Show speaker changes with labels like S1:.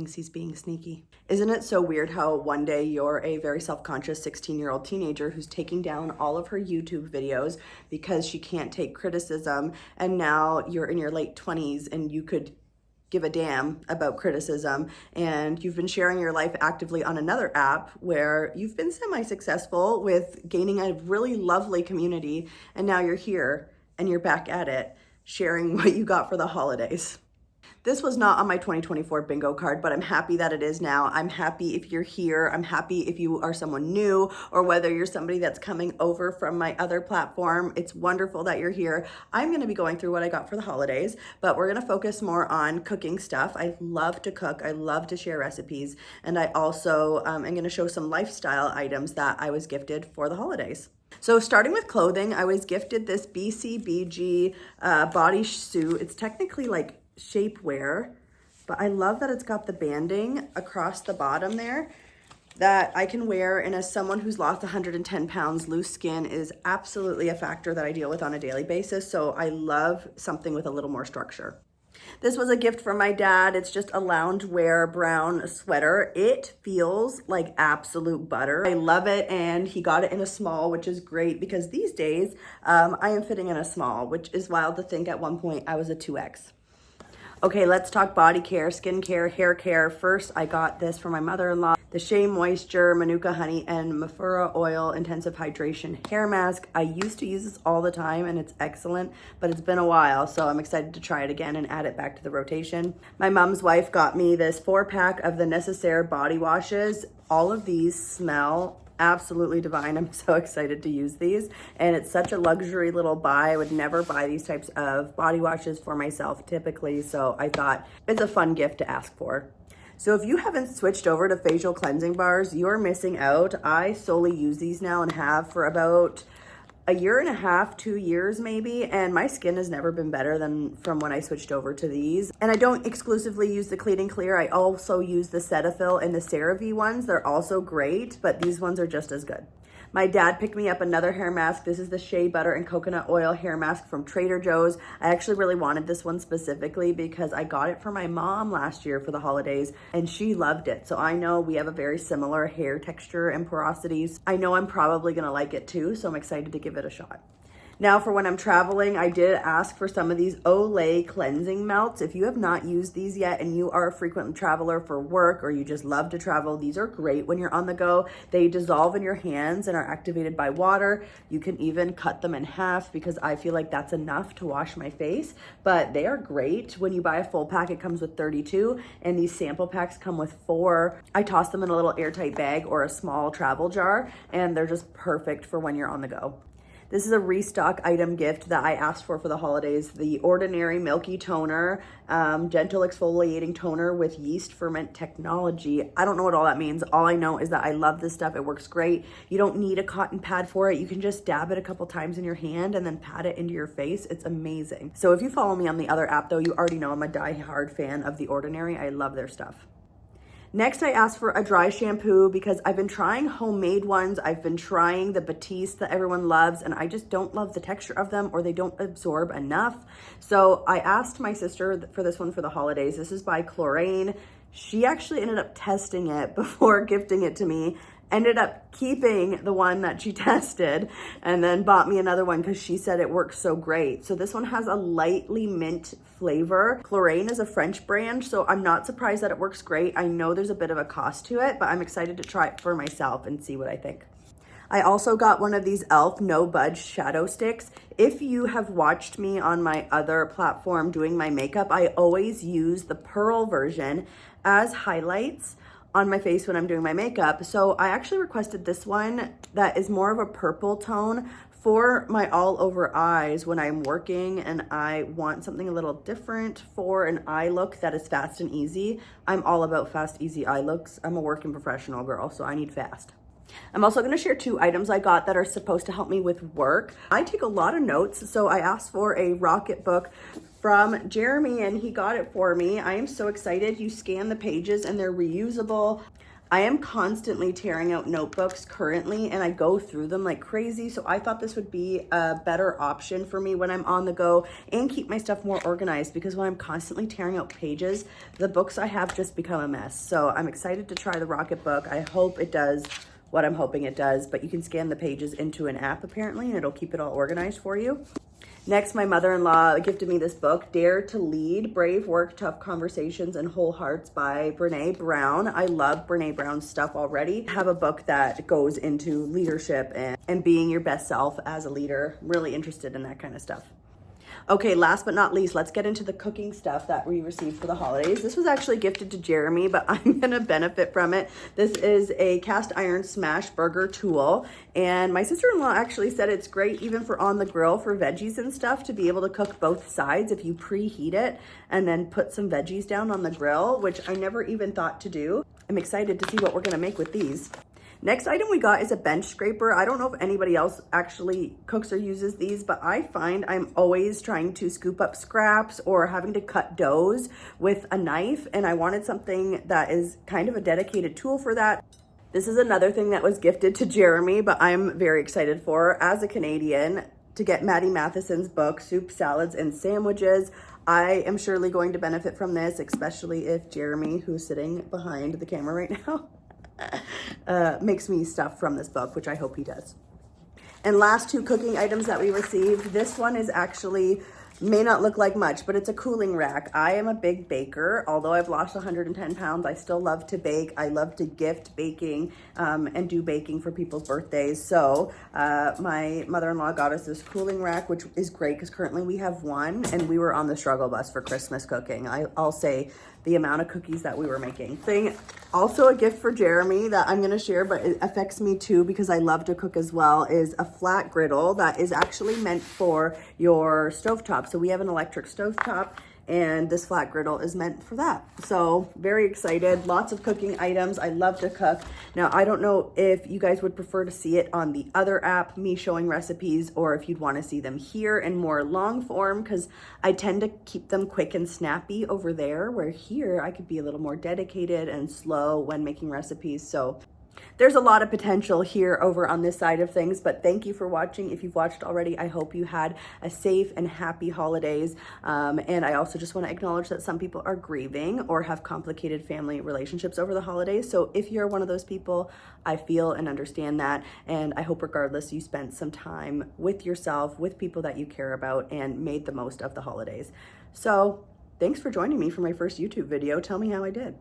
S1: thinks he's being sneaky. Isn't it so weird how one day you're a very self-conscious 16-year-old teenager who's taking down all of her YouTube videos because she can't take criticism, and now you're in your late 20s and you could give a damn about criticism, and you've been sharing your life actively on another app where you've been semi-successful with gaining a really lovely community, and now you're here and you're back at it sharing what you got for the holidays. This was not on my 2024 bingo card, but I'm happy that it is now. I'm happy if you're here. I'm happy if you are someone new, or whether you're somebody that's coming over from my other platform. It's wonderful that you're here. I'm going to be going through what I got for the holidays, but we're going to focus more on cooking stuff. I love to cook. I love to share recipes. And I also am going to show some lifestyle items that I was gifted for the holidays. So starting with clothing, I was gifted this BCBG bodysuit. It's technically like shapewear, but I love that it's got the banding across the bottom there that I can wear. And as someone who's lost 110 pounds, loose skin is absolutely a factor that I deal with on a daily basis. So I love something with a little more structure. This was a gift from my dad. It's just a loungewear brown sweater. It feels like absolute butter. I love it, and he got it in a small, which is great because these days I am fitting in a small, which is wild to think at one point I was a 2X. Okay, let's talk body care, skincare, hair care. First, I got this for my mother-in-law, the Shea Moisture Manuka Honey and Mafura Oil Intensive Hydration Hair Mask. I used to use this all the time and it's excellent, but it's been a while, so I'm excited to try it again and add it back to the rotation. My mom's wife got me this 4-pack of the Necessaire body washes. All of these smell absolutely divine. I'm so excited to use these, and it's such a luxury little buy. I would never buy these types of body washes for myself typically, so I thought it's a fun gift to ask for. So if you haven't switched over to facial cleansing bars, you're missing out. I solely use these now and have for about a year and a half, 2 years maybe, and my skin has never been better than from when I switched over to these. And I don't exclusively use the Clean and Clear. I also use the Cetaphil and the CeraVe ones. They're also great, but these ones are just as good. My dad picked me up another hair mask. This is the Shea Butter and Coconut Oil hair mask from Trader Joe's. I actually really wanted this one specifically because I got it for my mom last year for the holidays and she loved it. So I know we have a very similar hair texture and porosities. I know I'm probably gonna like it too, so I'm excited to give it a shot. Now for when I'm traveling, I did ask for some of these Olay cleansing melts. If you have not used these yet and you are a frequent traveler for work or you just love to travel, these are great when you're on the go. They dissolve in your hands and are activated by water. You can even cut them in half because I feel like that's enough to wash my face, but they are great. When you buy a full pack, it comes with 32 and these sample packs come with 4. I toss them in a little airtight bag or a small travel jar and they're just perfect for when you're on the go. This is a restock item gift that I asked for the holidays. The Ordinary Milky Toner, gentle exfoliating toner with yeast ferment technology. I don't know what all that means. All I know is that I love this stuff. It works great. You don't need a cotton pad for it. You can just dab it a couple times in your hand and then pat it into your face. It's amazing. So if you follow me on the other app though, you already know I'm a die-hard fan of The Ordinary. I love their stuff. Next, I asked for a dry shampoo because I've been trying homemade ones. I've been trying the Batiste that everyone loves, and I just don't love the texture of them or they don't absorb enough. So I asked my sister for this one for the holidays. This is by Chlorane. She actually ended up testing it before gifting it to me, ended up keeping the one that she tested and then bought me another one because she said it works so great. So this one has a lightly mint flavor. Chlorane is a French brand, so I'm not surprised that it works great. I know there's a bit of a cost to it, but I'm excited to try it for myself and see what I think. I also got one of these e.l.f. No Budge shadow sticks. If you have watched me on my other platform doing my makeup, I always use the pearl version as highlights on my face when I'm doing my makeup. So I actually requested this one that is more of a purple tone for my all over eyes when I'm working and I want something a little different for an eye look that is fast and easy. I'm all about fast, easy eye looks. I'm a working professional girl, so I need fast. I'm also going to share 2 items I got that are supposed to help me with work. I take a lot of notes, so I asked for a Rocket book from Jeremy and he got it for me. I am so excited. You scan the pages and they're reusable. I am constantly tearing out notebooks currently, and I go through them like crazy. So I thought this would be a better option for me when I'm on the go and keep my stuff more organized, because when I'm constantly tearing out pages, the books I have just become a mess. So I'm excited to try the Rocketbook. I hope it does what I'm hoping it does, but you can scan the pages into an app apparently, and it'll keep it all organized for you. Next, my mother-in-law gifted me this book, Dare to Lead, Brave Work, Tough Conversations, and Whole Hearts by Brene Brown. I love Brene Brown's stuff already. I have a book that goes into leadership and being your best self as a leader. I'm really interested in that kind of stuff. Okay, last but not least, let's get into the cooking stuff that we received for the holidays. This was actually gifted to Jeremy, but I'm gonna benefit from it. This is a cast iron smash burger tool, and my sister-in-law actually said it's great even for on the grill for veggies and stuff, to be able to cook both sides if you preheat it and then put some veggies down on the grill, which I never even thought to do. I'm excited to see what we're gonna make with these. Next item we got is a bench scraper. I don't know if anybody else actually cooks or uses these, but I find I'm always trying to scoop up scraps or having to cut doughs with a knife, and I wanted something that is kind of a dedicated tool for that. This is another thing that was gifted to Jeremy, but I'm very excited for, as a Canadian, to get Maddie Matheson's book, Soup, Salads, and Sandwiches. I am surely going to benefit from this, especially if Jeremy, who's sitting behind the camera right now, makes me stuff from this book, which I hope he does. And last two cooking items that we received. This one is actually, may not look like much, but it's a cooling rack. I am a big baker. Although I've lost 110 pounds, I still love to bake. I love to gift baking and do baking for people's birthdays. So my mother-in-law got us this cooling rack, which is great because currently we have one, and we were on the struggle bus for Christmas cooking. I'll say the amount of cookies that we were making. Also a gift for Jeremy that I'm gonna share, but it affects me too because I love to cook as well, is a flat griddle that is actually meant for your stovetop. So we have an electric stovetop, and this flat griddle is meant for that. So very excited, lots of cooking items. I love to cook. Now, I don't know if you guys would prefer to see it on the other app, me showing recipes, or if you'd wanna see them here in more long form, because I tend to keep them quick and snappy over there, where here I could be a little more dedicated and slow when making recipes. So there's a lot of potential here over on this side of things, but thank you for watching. If you've watched already, I hope you had a safe and happy holidays. And I also just want to acknowledge that some people are grieving or have complicated family relationships over the holidays. So if you're one of those people, I feel and understand that. And I hope regardless, you spent some time with yourself, with people that you care about, and made the most of the holidays. So thanks for joining me for my first YouTube video. Tell me how I did.